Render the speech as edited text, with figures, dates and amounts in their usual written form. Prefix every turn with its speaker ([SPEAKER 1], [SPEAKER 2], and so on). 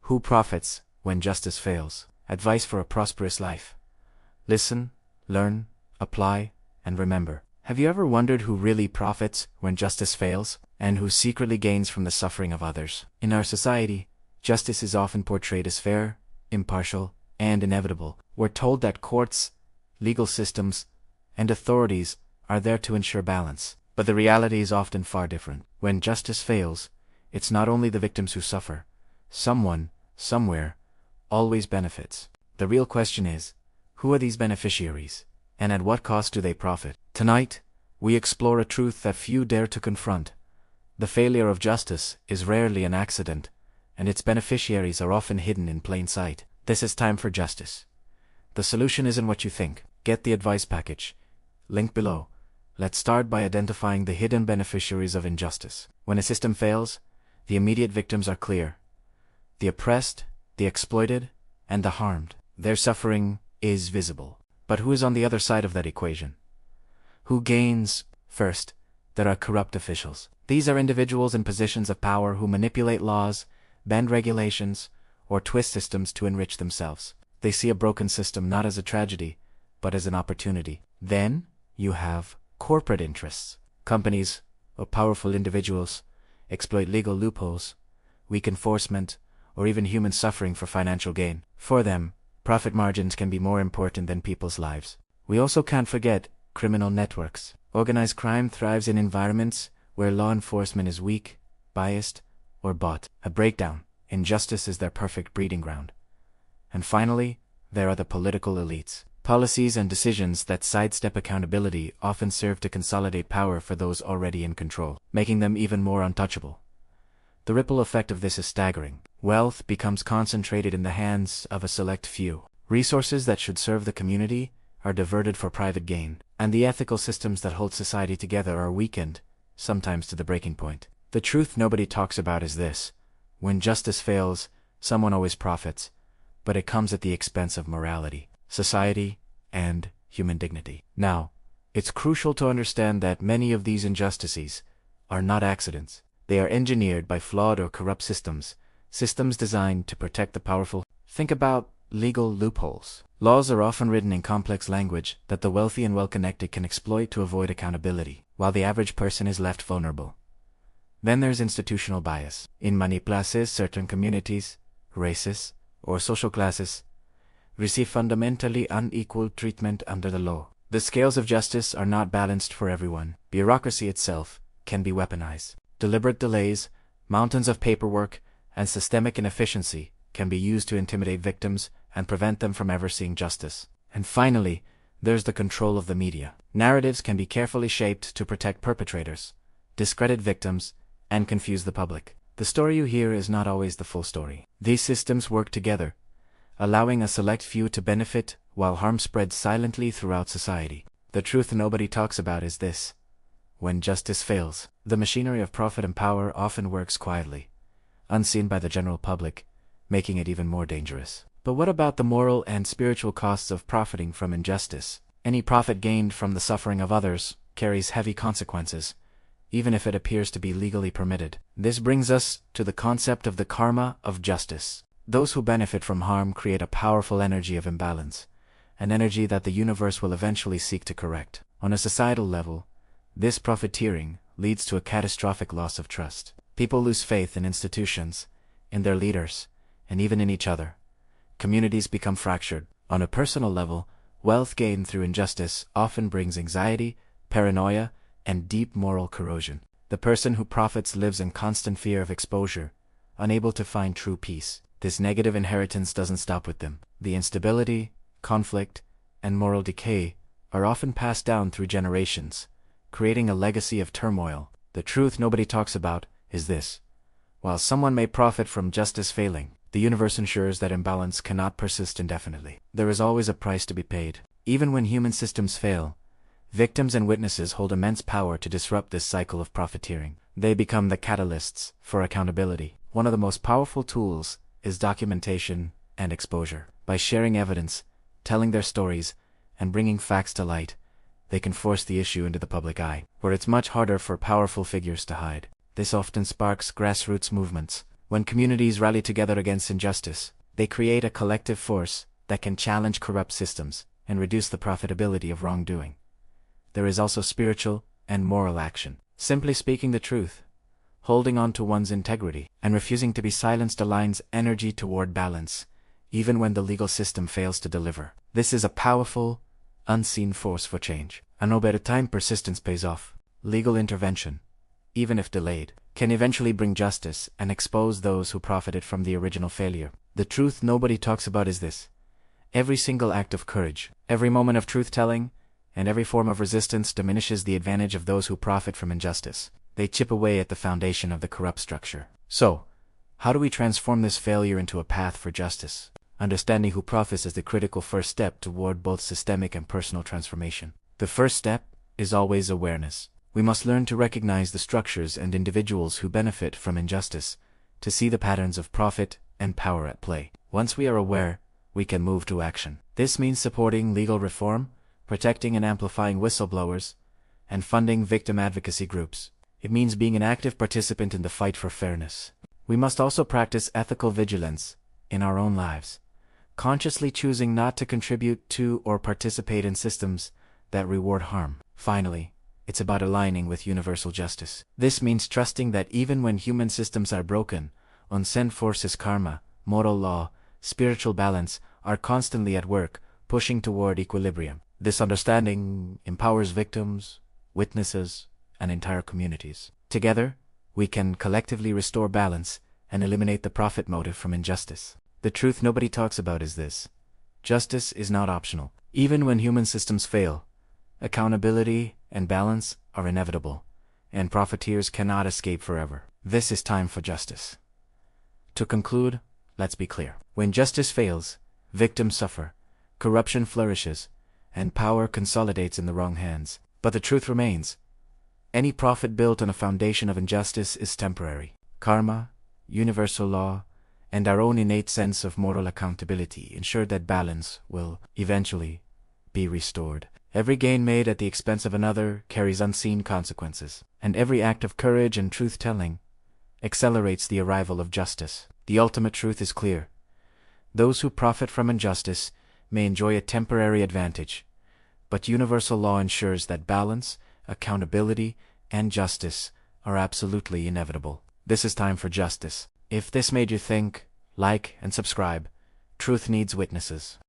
[SPEAKER 1] Who profits when justice fails? Advice for a prosperous life. Listen, learn, apply, and remember. Have you ever wondered who really profits when justice fails, and who secretly gains from the suffering of others? In our society, justice is often portrayed as fair, impartial, and inevitable. We're told that courts, legal systems, and authorities are there to ensure balance. But the reality is often far different. When justice fails, it's not only the victims who suffer. Someone, somewhere, always benefits. The real question is, who are these beneficiaries, and at what cost do they profit? Tonight, we explore a truth that few dare to confront. The failure of justice is rarely an accident, and its beneficiaries are often hidden in plain sight. This is Time for Justice. The solution isn't what you think. Get the advice package. Link below. Let's start by identifying the hidden beneficiaries of injustice. When a system fails, the immediate victims are clear. The oppressed, the exploited, and the harmed. Their suffering is visible. But who is on the other side of that equation? Who gains? First, there are corrupt officials. These are individuals in positions of power who manipulate laws, bend regulations, or twist systems to enrich themselves. They see a broken system not as a tragedy, but as an opportunity. Then, you have corporate interests. Companies, or powerful individuals, exploit legal loopholes, weak enforcement, or even human suffering for financial gain. For them, profit margins can be more important than people's lives. We also can't forget criminal networks. Organized crime thrives in environments where law enforcement is weak, biased, or bought. A breakdown in justice is their perfect breeding ground. And finally, there are the political elites. Policies and decisions that sidestep accountability often serve to consolidate power for those already in control, making them even more untouchable. The ripple effect of this is staggering. Wealth becomes concentrated in the hands of a select few. Resources that should serve the community are diverted for private gain, and the ethical systems that hold society together are weakened, sometimes to the breaking point. The truth nobody talks about is this: when justice fails, someone always profits, but it comes at the expense of morality, society, and human dignity. Now, it's crucial to understand that many of these injustices are not accidents. They are engineered by flawed or corrupt systems designed to protect the powerful. Think about legal loopholes. Laws are often written in complex language that the wealthy and well-connected can exploit to avoid accountability, while the average person is left vulnerable. Then there's institutional bias. In many places, certain communities, races, or social classes receive fundamentally unequal treatment under the law. The scales of justice are not balanced for everyone. Bureaucracy itself can be weaponized. Deliberate delays, mountains of paperwork, and systemic inefficiency can be used to intimidate victims and prevent them from ever seeing justice. And finally, there's the control of the media. Narratives can be carefully shaped to protect perpetrators, discredit victims, and confuse the public. The story you hear is not always the full story. These systems work together, allowing a select few to benefit while harm spreads silently throughout society. The truth nobody talks about is this: when justice fails, the machinery of profit and power often works quietly, unseen by the general public, making it even more dangerous. But what about the moral and spiritual costs of profiting from injustice? Any profit gained from the suffering of others carries heavy consequences, even if it appears to be legally permitted. This brings us to the concept of the karma of justice. Those who benefit from harm create a powerful energy of imbalance, an energy that the universe will eventually seek to correct. On a societal level, this profiteering leads to a catastrophic loss of trust. People lose faith in institutions, in their leaders, and even in each other. Communities become fractured. On a personal level, wealth gained through injustice often brings anxiety, paranoia, and deep moral corrosion. The person who profits lives in constant fear of exposure, unable to find true peace. This negative inheritance doesn't stop with them. The instability, conflict, and moral decay are often passed down through generations, creating a legacy of turmoil. The truth nobody talks about is this: while someone may profit from justice failing, the universe ensures that imbalance cannot persist indefinitely. There is always a price to be paid. Even when human systems fail, victims and witnesses hold immense power to disrupt this cycle of profiteering. They become the catalysts for accountability. One of the most powerful tools is documentation and exposure. By sharing evidence, telling their stories, and bringing facts to light, they can force the issue into the public eye, where it's much harder for powerful figures to hide. This often sparks grassroots movements, When communities rally together against injustice, they create a collective force that can challenge corrupt systems and reduce the profitability of wrongdoing. There is also spiritual and moral action. Simply speaking the truth, holding on to one's integrity, and refusing to be silenced aligns energy toward balance, even when the legal system fails to deliver. This is a powerful, unseen force for change. And over time, persistence pays off. Legal intervention, even if delayed, can eventually bring justice and expose those who profited from the original failure. The truth nobody talks about is this: every single act of courage, every moment of truth-telling, and every form of resistance diminishes the advantage of those who profit from injustice. They chip away at the foundation of the corrupt structure. So, how do we transform this failure into a path for justice? Understanding who profits is the critical first step toward both systemic and personal transformation. The first step is always awareness. We must learn to recognize the structures and individuals who benefit from injustice, to see the patterns of profit and power at play. Once we are aware, we can move to action. This means supporting legal reform, protecting and amplifying whistleblowers, and funding victim advocacy groups. It means being an active participant in the fight for fairness. We must also practice ethical vigilance in our own lives, consciously choosing not to contribute to or participate in systems that reward harm. Finally, it's about aligning with universal justice. This means trusting that even when human systems are broken, unseen forces, karma, moral law, spiritual balance, are constantly at work, pushing toward equilibrium. This understanding empowers victims, witnesses, and entire communities. Together, we can collectively restore balance and eliminate the profit motive from injustice. The truth nobody talks about is this: justice is not optional. Even when human systems fail, accountability and balance are inevitable, and profiteers cannot escape forever. This is time for justice. To conclude, let's be clear. When justice fails, victims suffer, corruption flourishes, and power consolidates in the wrong hands. But the truth remains: any profit built on a foundation of injustice is temporary. Karma, universal law, and our own innate sense of moral accountability ensure that balance will eventually be restored. Every gain made at the expense of another carries unseen consequences, and every act of courage and truth-telling accelerates the arrival of justice. The ultimate truth is clear: those who profit from injustice may enjoy a temporary advantage, but universal law ensures that balance, accountability, and justice are absolutely inevitable. This is time for justice. If this made you think, like and subscribe. Truth needs witnesses.